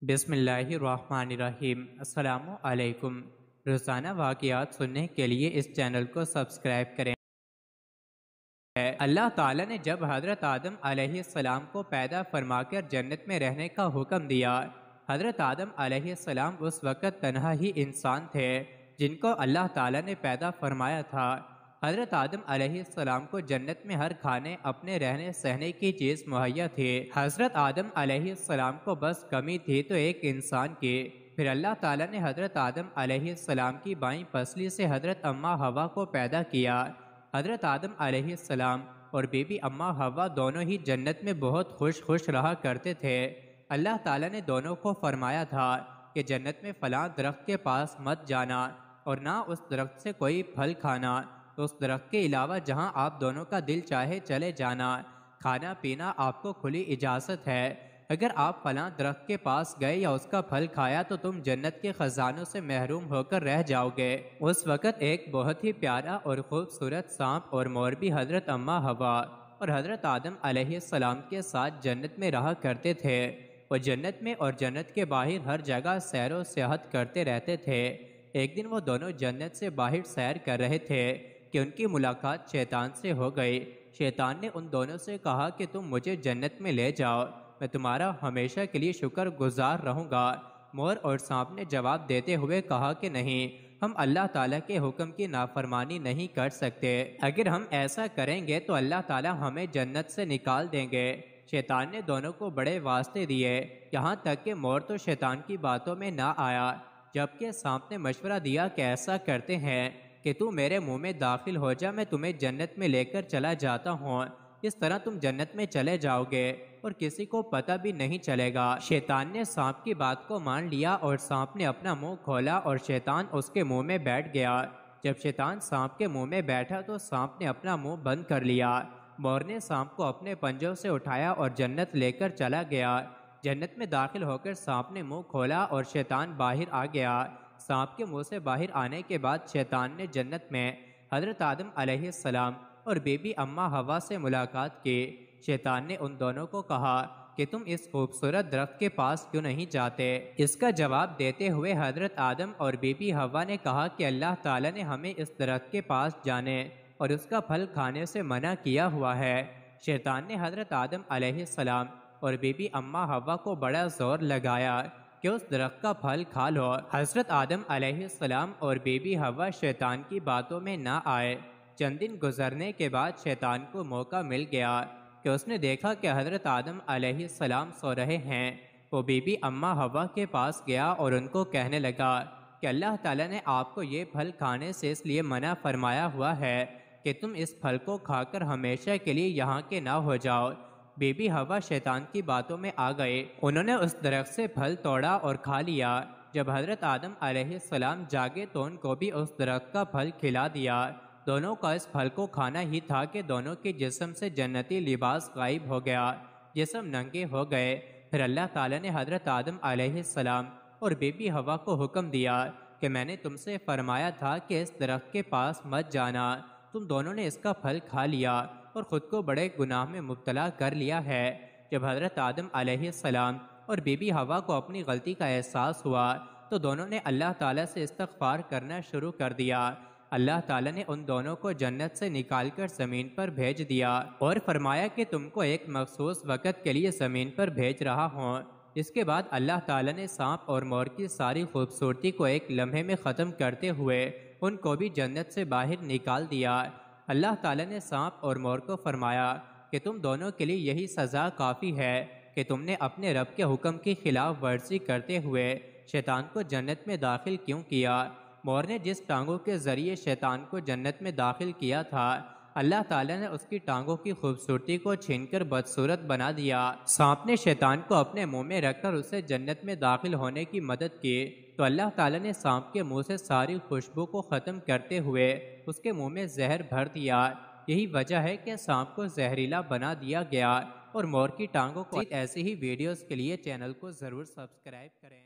بسم اللہ الرحمن الرحیم۔ السلام علیکم۔ روزانہ واقعات سننے کے لیے اس چینل کو سبسکرائب کریں۔ اللہ تعالیٰ نے جب حضرت آدم علیہ السلام کو پیدا فرما کر جنت میں رہنے کا حکم دیا، حضرت آدم علیہ السلام اس وقت تنہا ہی انسان تھے جن کو اللہ تعالیٰ نے پیدا فرمایا تھا۔ حضرت آدم علیہ السلام کو جنت میں ہر کھانے اپنے رہنے سہنے کی چیز مہیا تھی۔ حضرت آدم علیہ السلام کو بس کمی تھی تو ایک انسان کی۔ پھر اللہ تعالیٰ نے حضرت آدم علیہ السلام کی بائیں پسلی سے حضرت اماں حوا کو پیدا کیا۔ حضرت آدم علیہ السلام اور بی بی اماں حوا دونوں ہی جنت میں بہت خوش رہا کرتے تھے۔ اللہ تعالیٰ نے دونوں کو فرمایا تھا کہ جنت میں فلاں درخت کے پاس مت جانا اور نہ اس درخت سے کوئی پھل کھانا، اس درخت کے علاوہ جہاں آپ دونوں کا دل چاہے چلے جانا، کھانا پینا آپ کو کھلی اجازت ہے۔ اگر آپ فلاں درخت کے پاس گئے یا اس کا پھل کھایا تو تم جنت کے خزانوں سے محروم ہو کر رہ جاؤ گے۔ اس وقت ایک بہت ہی پیارا اور خوبصورت سانپ اور مور بھی حضرت اماں حوا اور حضرت آدم علیہ السلام کے ساتھ جنت میں رہا کرتے تھے۔ وہ جنت میں اور جنت کے باہر ہر جگہ سیر و سیاحت کرتے رہتے تھے۔ ایک دن وہ دونوں جنت سے باہر سیر کر رہے تھے کہ ان کی ملاقات شیطان سے ہو گئی۔ شیطان نے ان دونوں سے کہا کہ تم مجھے جنت میں لے جاؤ، میں تمہارا ہمیشہ کے لیے شکر گزار رہوں گا۔ مور اور سانپ نے جواب دیتے ہوئے کہا کہ نہیں، ہم اللہ تعالیٰ کے حکم کی نافرمانی نہیں کر سکتے۔ اگر ہم ایسا کریں گے تو اللہ تعالیٰ ہمیں جنت سے نکال دیں گے۔ شیطان نے دونوں کو بڑے واسطے دیے، یہاں تک کہ مور تو شیطان کی باتوں میں نہ آیا، جبکہ سانپ نے مشورہ دیا کہ ایسا کرتے ہیں کہ تو میرے منہ میں داخل ہو جا، میں تمہیں جنت میں لے کر چلا جاتا ہوں، اس طرح تم جنت میں چلے جاؤ گے اور کسی کو پتہ بھی نہیں چلے گا۔ شیطان نے سانپ کی بات کو مان لیا اور سانپ نے اپنا منہ کھولا اور شیطان اس کے منہ میں بیٹھ گیا۔ جب شیطان سانپ کے منہ میں بیٹھا تو سانپ نے اپنا منہ بند کر لیا۔ مور نے سانپ کو اپنے پنجوں سے اٹھایا اور جنت لے کر چلا گیا۔ جنت میں داخل ہو کر سانپ نے منہ کھولا اور شیطان باہر آ گیا۔ سانپ کے منہ سے باہر آنے کے بعد شیطان نے جنت میں حضرت آدم علیہ السلام اور بی بی اماں حوا سے ملاقات کی۔ شیطان نے ان دونوں کو کہا کہ تم اس خوبصورت درخت کے پاس کیوں نہیں جاتے؟ اس کا جواب دیتے ہوئے حضرت آدم اور بی بی حوا نے کہا کہ اللہ تعالیٰ نے ہمیں اس درخت کے پاس جانے اور اس کا پھل کھانے سے منع کیا ہوا ہے۔ شیطان نے حضرت آدم علیہ السلام اور بی بی اماں حوا کو بڑا زور لگایا کہ اس درخت کا پھل کھا لو۔ حضرت آدم علیہ السلام اور بی بی حوا شیطان کی باتوں میں نہ آئے۔ چند دن گزرنے کے بعد شیطان کو موقع مل گیا کہ اس نے دیکھا کہ حضرت آدم علیہ السلام سو رہے ہیں۔ وہ بی بی اماں حوا کے پاس گیا اور ان کو کہنے لگا کہ اللہ تعالیٰ نے آپ کو یہ پھل کھانے سے اس لیے منع فرمایا ہوا ہے کہ تم اس پھل کو کھا کر ہمیشہ کے لیے یہاں کے نہ ہو جاؤ۔ بی بی حوا شیطان کی باتوں میں آ گئے، انہوں نے اس درخت سے پھل توڑا اور کھا لیا۔ جب حضرت آدم علیہ السلام جاگے تو ان کو بھی اس درخت کا پھل کھلا دیا۔ دونوں کا اس پھل کو کھانا ہی تھا کہ دونوں کے جسم سے جنتی لباس غائب ہو گیا، جسم ننگے ہو گئے۔ پھر اللہ تعالیٰ نے حضرت آدم علیہ السلام اور بی بی حوا کو حکم دیا کہ میں نے تم سے فرمایا تھا کہ اس درخت کے پاس مت جانا، تم دونوں نے اس کا پھل کھا لیا اور خود کو بڑے گناہ میں مبتلا کر لیا ہے۔ جب حضرت آدم علیہ السلام اور بی بی حوا کو اپنی غلطی کا احساس ہوا تو دونوں نے اللہ تعالیٰ سے استغفار کرنا شروع کر دیا۔ اللہ تعالیٰ نے ان دونوں کو جنت سے نکال کر زمین پر بھیج دیا اور فرمایا کہ تم کو ایک مخصوص وقت کے لیے زمین پر بھیج رہا ہوں۔ اس کے بعد اللہ تعالیٰ نے سانپ اور مور کی ساری خوبصورتی کو ایک لمحے میں ختم کرتے ہوئے ان کو بھی جنت سے باہر نکال دیا۔ اللہ تعالیٰ نے سانپ اور مور کو فرمایا کہ تم دونوں کے لیے یہی سزا کافی ہے کہ تم نے اپنے رب کے حکم کی خلاف ورزی کرتے ہوئے شیطان کو جنت میں داخل کیوں کیا۔ مور نے جس ٹانگوں کے ذریعے شیطان کو جنت میں داخل کیا تھا، اللہ تعالیٰ نے اس کی ٹانگوں کی خوبصورتی کو چھین کر بدصورت بنا دیا۔ سانپ نے شیطان کو اپنے منہ میں رکھ کر اسے جنت میں داخل ہونے کی مدد کی تو اللہ تعالیٰ نے سانپ کے منہ سے ساری خوشبو کو ختم کرتے ہوئے اس کے منہ میں زہر بھر دیا۔ یہی وجہ ہے کہ سانپ کو زہریلا بنا دیا گیا۔ اور مور کی ٹانگوں کو ایسی ہی ویڈیوز کے لیے چینل کو ضرور سبسکرائب کریں۔